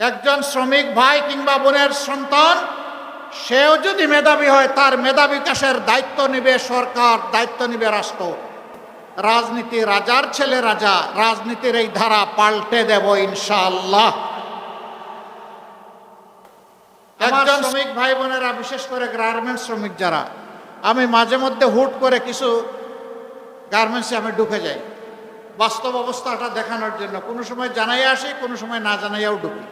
একজন শ্রমিক ভাই কিংবা বোনের সন্তান সেও যদি মেধাবী হয়, তার মেধা বিকাশের দায়িত্ব নেবে সরকার, দায়িত্ব নেবে রাষ্ট্র। রাজনীতি রাজার ছেলে রাজা, রাজনীতির এই ধারা পাল্টে দেব ইনশাআল্লাহ। একজন শ্রমিক ভাই বোনেরা, বিশেষ করে গার্মেন্টস শ্রমিক যারা, আমি মাঝে মধ্যে হুট করে কিছু গার্মেন্টসে আমি ঢুকে যাই বাস্তব অবস্থাটা দেখানোর জন্য। কোনো সময় জানাই আসি, কোনো সময় না জানাইয়াও ঢুকি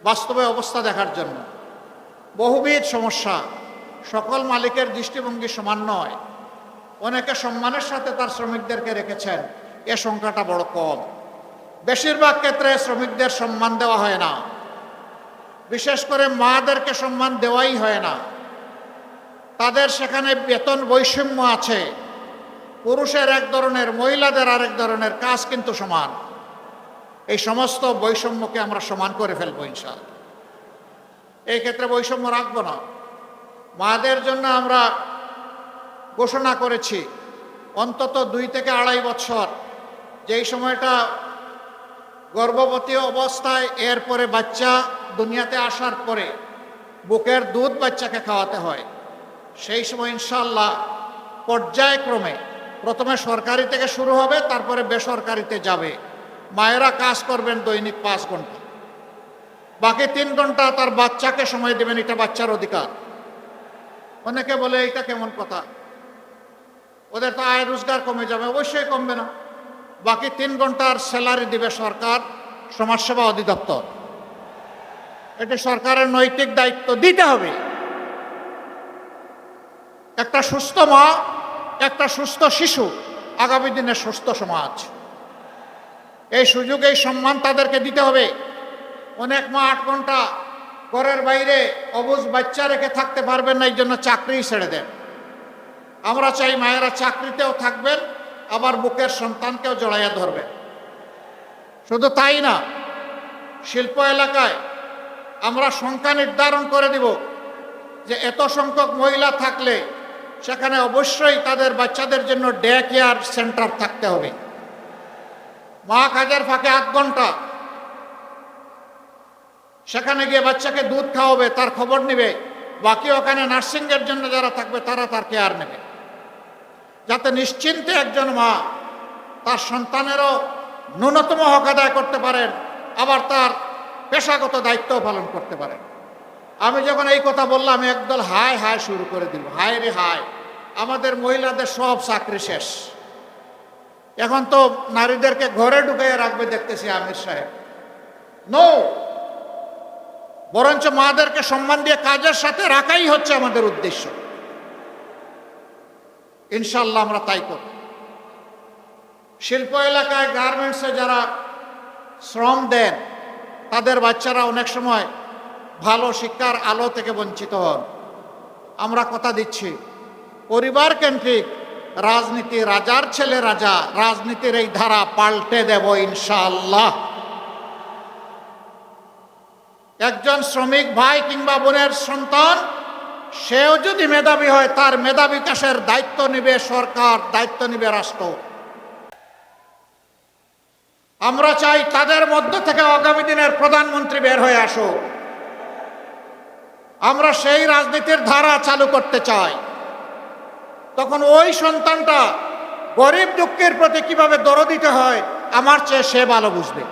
বাস্তবে অবস্থা দেখার জন্য। বহুবিধ সমস্যা, সকল মালিকের দৃষ্টিভঙ্গি সমান নয়। অনেকে সম্মানের সাথে তার শ্রমিকদেরকে রেখেছেন, এ সংখ্যাটা বড় কম। বেশিরভাগ ক্ষেত্রে শ্রমিকদের সম্মান দেওয়া হয় না, বিশেষ করে মাদেরকে সম্মান দেওয়াই হয় না। তাদের সেখানে বেতন বৈষম্য আছে, পুরুষের এক ধরনের, মহিলাদের আরেক ধরনের, কাজ কিন্তু সমান। এই সমস্ত বৈষম্যকে আমরা সমান করে ফেলবো ইনশাআল্লাহ। এই ক্ষেত্রে বৈষম্য রাখবো না। মাদের জন্য আমরা ঘোষণা করেছি অন্তত 2 থেকে 2.5 বছর, যেই সময়টা গর্ভবতী অবস্থায়, এরপরে বাচ্চা দুনিয়াতে আসার পরে বুকের দুধ বাচ্চাকে খাওয়াতে হয়। সেই সময় ইনশাআল্লাহ পর্যায়ক্রমে প্রথমে সরকারি থেকে শুরু হবে, তারপরে বেসরকারিতে যাবে। মায়েরা কাজ করবেন দৈনিক 5 ঘন্টা, বাকি 3 ঘন্টা তার বাচ্চাকে সময় দেবেন। এটা বাচ্চার অধিকার। অনেকে বলে এটা কেমন কথা, ওদের তো আয় রোজগার কমে যাবে। অবশ্যই কমবে না। বাকি 3 ঘন্টার স্যালারি দিবে সরকার, সমাজসেবা অধিদপ্তর। এটা সরকারের নৈতিক দায়িত্ব, দিতে হবে। একটা সুস্থ মা, একটা সুস্থ শিশু, আগামী দিনের সুস্থ সমাজ। এই সুযোগ, এই সম্মান তাদেরকে দিতে হবে। অনেক মা 8 ঘন্টা ঘরের বাইরে অবুঝ বাচ্চা রেখে থাকতে পারবেন না, এই জন্য চাকরি ছেড়ে দেন। আমরা চাই মায়েরা চাকরিতেও থাকবেন, আবার বুকের সন্তানকেও জড়াইয়া ধরবেন। শুধু তাই না, শিল্প এলাকায় আমরা সংখ্যা নির্ধারণ করে দিব যে এত সংখ্যক মহিলা থাকলে সেখানে অবশ্যই তাদের বাচ্চাদের জন্য ডে কেয়ার সেন্টার থাকতে হবে। মা কাজের ফাঁকে 8 ঘন্টা সেখানে গিয়ে বাচ্চাকে দুধ খাওয়াবে, তার খবর নেবে। বাকি ওখানে নার্সিংয়ের জন্য যারা থাকবে তারা তার কেয়ার নেবে, যাতে নিশ্চিন্তে একজন মা তার সন্তানেরও ন্যূনতম হক আদায় করতে পারেন, আবার তার পেশাগত দায়িত্ব পালন করতে পারেন। আমি যখন এই কথা বললাম, একদল হায় হায় শুরু করে দিল। হায় রে হায়, আমাদের মহিলাদের সব চাকরি শেষ, এখন তো নারীদেরকে ঘরে ঢুকাইয়া রাখবে দেখতেছি আমির সাহেব। নো, বরঞ্চ মাদেরকে সম্মান দিয়ে কাজের সাথে রাখাই হচ্ছে আমাদের উদ্দেশ্য। ইনশাআল্লাহ আমরা তাই করব। শিল্প এলাকায়, গার্মেন্টসে যারা শ্রম দেন, তাদের বাচ্চারা অনেক সময় ভালো শিক্ষার আলো থেকে বঞ্চিত হন। আমরা কথা দিচ্ছি, পরিবার কেন্দ্রিক রাজনীতি রাজার ছেলে রাজা, রাজনীতির এই ধারা পাল্টে দেব ইনশাআল্লাহ। একজন শ্রমিক ভাই কিংবা বোনের সন্তান সেও যদি মেধাবী হয়, তার মেধা বিকাশের দায়িত্ব নেবে সরকার, দায়িত্ব নেবে রাষ্ট্র। আমরা চাই তাদের মধ্য থেকে আগামী দিনের প্রধানমন্ত্রী বের হয়ে আসুক। আমরা সেই রাজনীতির ধারা চালু করতে চাই। তখন ওই সন্তানটা গরিব দুঃখের প্রতি কিভাবে দরদ দিতে হয়, আমার চেয়ে সে ভালো বুঝবে।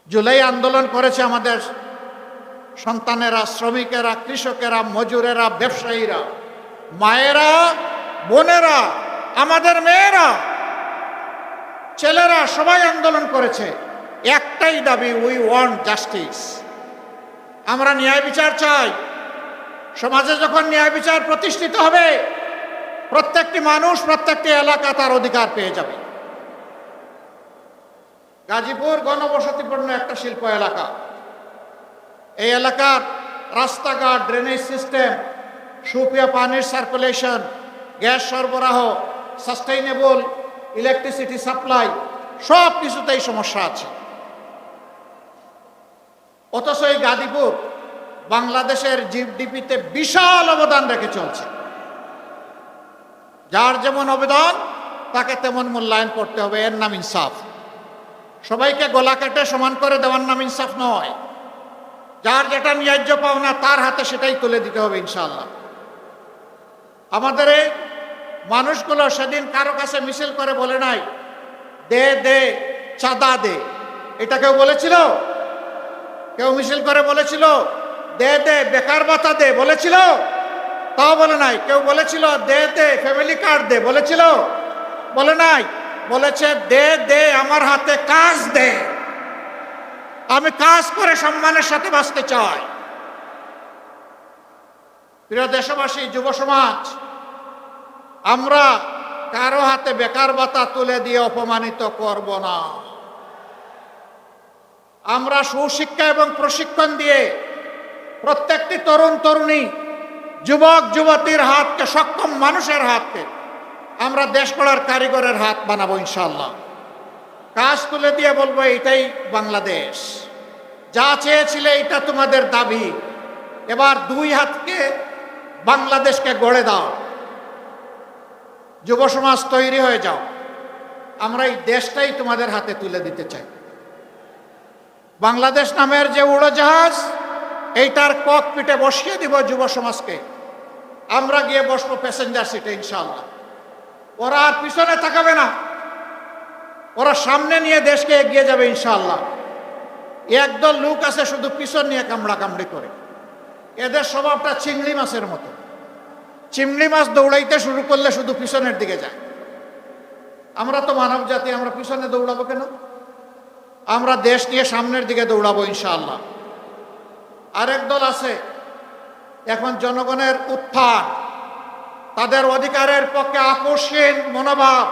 জুলাই আন্দোলন করেছে আমাদের সন্তানেরা, শ্রমিকেরা, কৃষকেরা, মজুরেরা, ব্যবসায়ীরা, মায়েরা, বোনেরা, আমাদের মেয়েরা, ছেলেরা, সবাই আন্দোলন করেছে। একটাই দাবি, উই ওয়ান্ট জাস্টিস। আমরা ন্যায় বিচার চাই। সমাজে যখন ন্যায় বিচার প্রতিষ্ঠিত হবে, প্রত্যেকটি মানুষ, প্রত্যেকটি এলাকা তার অধিকার পেয়ে যাবে। গাজীপুর ঘনবসতিপূর্ণ একটা শিল্প এলাকা। এই এলাকার রাস্তাঘাট, ড্রেনেজ সিস্টেম, সুপেয় পানির সার্কুলেশন, গ্যাস সরবরাহ, সাস্টেইনেবল ইলেকট্রিসিটি সাপ্লাই, সব কিছুতেই সমস্যা আছে। অথচ এই গাজীপুর বাংলাদেশের জিডিপিতে বিশাল অবদান রেখে চলছে। যার যেমন অবদান তাকে তেমন মূল্যায়ন করতে হবে, এর নাম ইনসাফ। সবাইকে গলা কেটে সমান করে দেওয়ার নাম ইনসাফ নয়। যার যেটা ন্যায্য পাওনা তার হাতে সেটাই তুলে দিতে হবে ইনশাআল্লাহ। আমাদের এই মানুষগুলো সেদিন কারো কাছে মিছিল করে বলে নাই দে দে চাঁদা দে, এটা কেউ বলেছিল? কেউ মিছিল করে বলেছিল দে দে বেকার ভাতা দে বলেছিল? তাও বলে নাই। কেউ বলেছিল দে দে ফ্যামিলি কার্ড দে বলেছিল? বলে নাই। বলেছে দে দে আমার হাতে কাজ দে, আমি কাজ করে সম্মানের সাথে বাঁচতে চাই। প্রিয় দেশবাসী, যুব সমাজ, আমরা কারো হাতে বেকার ভাতা তুলে দিয়ে অপমানিত করব না। আমরা সুশিক্ষা এবং প্রশিক্ষণ দিয়ে প্রত্যেকটি তরুণ তরুণী, যুবক যুবতীর হাতকে, সক্ষম মানুষের হাতকে আমরা দেশ গড়ার কারিগরের হাত বানাবো ইনশাআল্লাহ। কাজ তুলে দিয়ে বলবো এটাই বাংলাদেশ, যা চেয়েছিলে এটা তোমাদের দাবি, এবার দুই হাতকে বাংলাদেশকে গড়ে দাও। যুব সমাজ তৈরি হয়ে যাও, আমরা এই দেশটাই তোমাদের হাতে তুলে দিতে চাই। বাংলাদেশ নামের যে উড়োজাহাজ, এইটার ককপিটে বসিয়ে দিব যুব সমাজকে, আমরা গিয়ে বসবো প্যাসেঞ্জার সিটে ইনশাআল্লাহ। ওরা আর পিছনে তাকাবে না, ওরা সামনে নিয়ে দেশকে এগিয়ে যাবে ইনশাআল্লাহ। একদল লোক আছে শুধু পিছন নিয়ে কামড়া কামড়ি করে, এদের স্বভাবটা চিংড়ি মাছের মতো। চিংড়ি মাছ দৌড়াইতে শুরু করলে শুধু পিছনের দিকে যায়। আমরা তো মানব জাতি, আমরা পিছনে দৌড়াবো কেন? আমরা দেশ নিয়ে সামনের দিকে দৌড়াবো ইনশাআল্লাহ। আরেক দল আছে এখন জনগণের উত্থান, তাদের অধিকারের পক্ষে আপোষহীন মনোভাব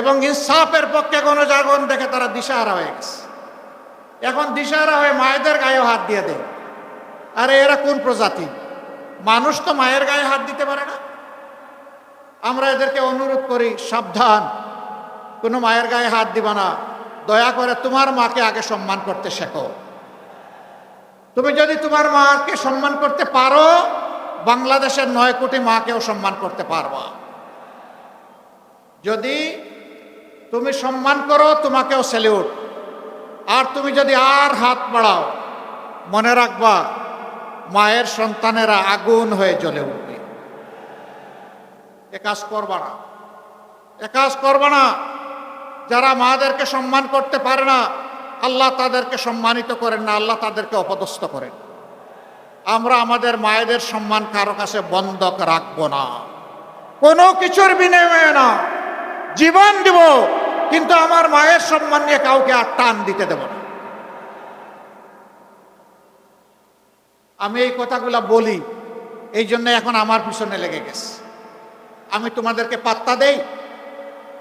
এবং ইনসাফের পক্ষে গণজাগরণ দেখে তারা দিশাহারা হয়ে গেছে। এখন দিশাহারা হয়ে মায়েদের গায়ে হাত দিয়ে দেয়। আরে এরা কোন প্রজাতি? মানুষ তো মায়ের গায়ে হাত দিতে পারে না। আমরা এদেরকে অনুরোধ করি, সাবধান, কোনো মায়ের গায়ে হাত দিবা না। দয়া করে তোমার মাকে আগে সম্মান করতে শেখো। তুমি যদি তোমার মাকে সম্মান করতে পারো, বাংলাদেশের 9 কোটি মাকেও সম্মান করতে পারবা। যদি তুমি সম্মান করো, তোমাকেও স্যালিউট। আর তুমি যদি আর হাত বাড়াও, মনে রাখবা মায়ের সন্তানেরা আগুন হয়ে জ্বলে উঠবে। এ কাজ করবা না, এ কাজ করবা না। যারা মাদেরকে সম্মান করতে পারে না, আল্লাহ তাদেরকে সম্মানিত করেন না, আল্লাহ তাদেরকে অপদস্থ করেন। আমরা আমাদের মায়েদের সম্মান কারো কাছে বন্ধক রাখবো না, কোনো কিছুর বিনিময়ে না। জীবন দিব, কিন্তু আমার মায়ের সম্মান নিয়ে কাউকে আর টান দিতে দেব না। আমি এই কথাগুলা বলি এই জন্য এখন আমার পিছনে লেগে গেছে। আমি তোমাদেরকে পাত্তা দেই?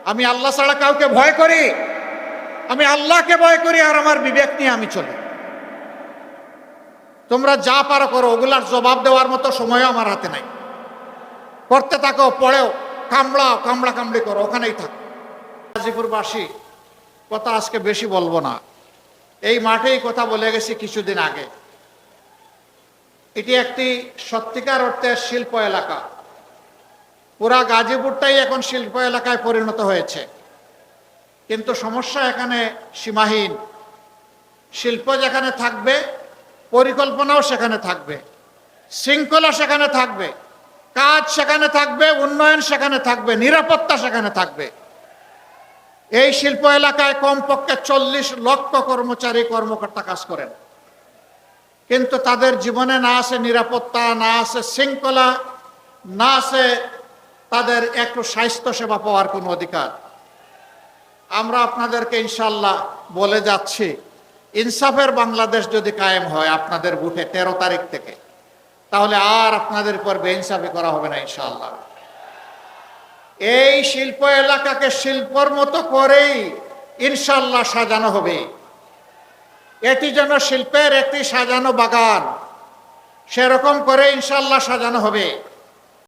আমি আল্লাহ ছাড়া কাউকে ভয় করি? আমি আল্লাহকে ভয় করি আর আমার বিবেক নিয়ে আমি চলি। তোমরা যা পারো করো, ওগুলার জবাব দেওয়ার মতো সময়ও আমার হাতে নাই। করতে থাকো, পড়েও কামড়াও, কামড়া কামড়ি করো, ওখানেই থাকো। গাজীপুরবাসী, কথা আজকে বেশি বলবো না, এই মাঠেই কথা বলে গেছি কিছুদিন আগে। এটি একটি সত্যিকার অর্থে শিল্প এলাকা। পুরা গাজীপুরটাই এখন শিল্প এলাকায় পরিণত হয়েছে, কিন্তু সমস্যা এখানে সীমাহীন। শিল্প যেখানে থাকবে, পরিকল্পনাও সেখানে থাকবে, শৃঙ্খলা সেখানে থাকবে, কাজ সেখানে থাকবে, উন্নয়ন সেখানে থাকবে, নিরাপত্তা সেখানে থাকবে। এই শিল্প এলাকায় কমপক্ষে 40 লক্ষ কর্মচারী কর্মকর্তা কাজ করেন, কিন্তু তাদের জীবনে না আছে নিরাপত্তা, না আছে শৃঙ্খলা, না আছে তাদের একটু স্বাস্থ্য সেবা পাওয়ার কোনো অধিকার। আমরা আপনাদেরকে ইনশাল্লাহ বলে যাচ্ছি, ইনসাফের বাংলাদেশ যদি কায়েম হয় আপনাদের বুথে 13 তারিখ থেকে, তাহলে আর আপনাদের উপর বেইনসাফি করা হবে না ইনশাল্লাহ। এই শিল্প এলাকাকে শিল্পর মতো করেই ইনশাল্লাহ সাজানো হবে। এটি যেন শিল্পের একটি সাজানো বাগান, সেরকম করে ইনশাল্লাহ সাজানো হবে।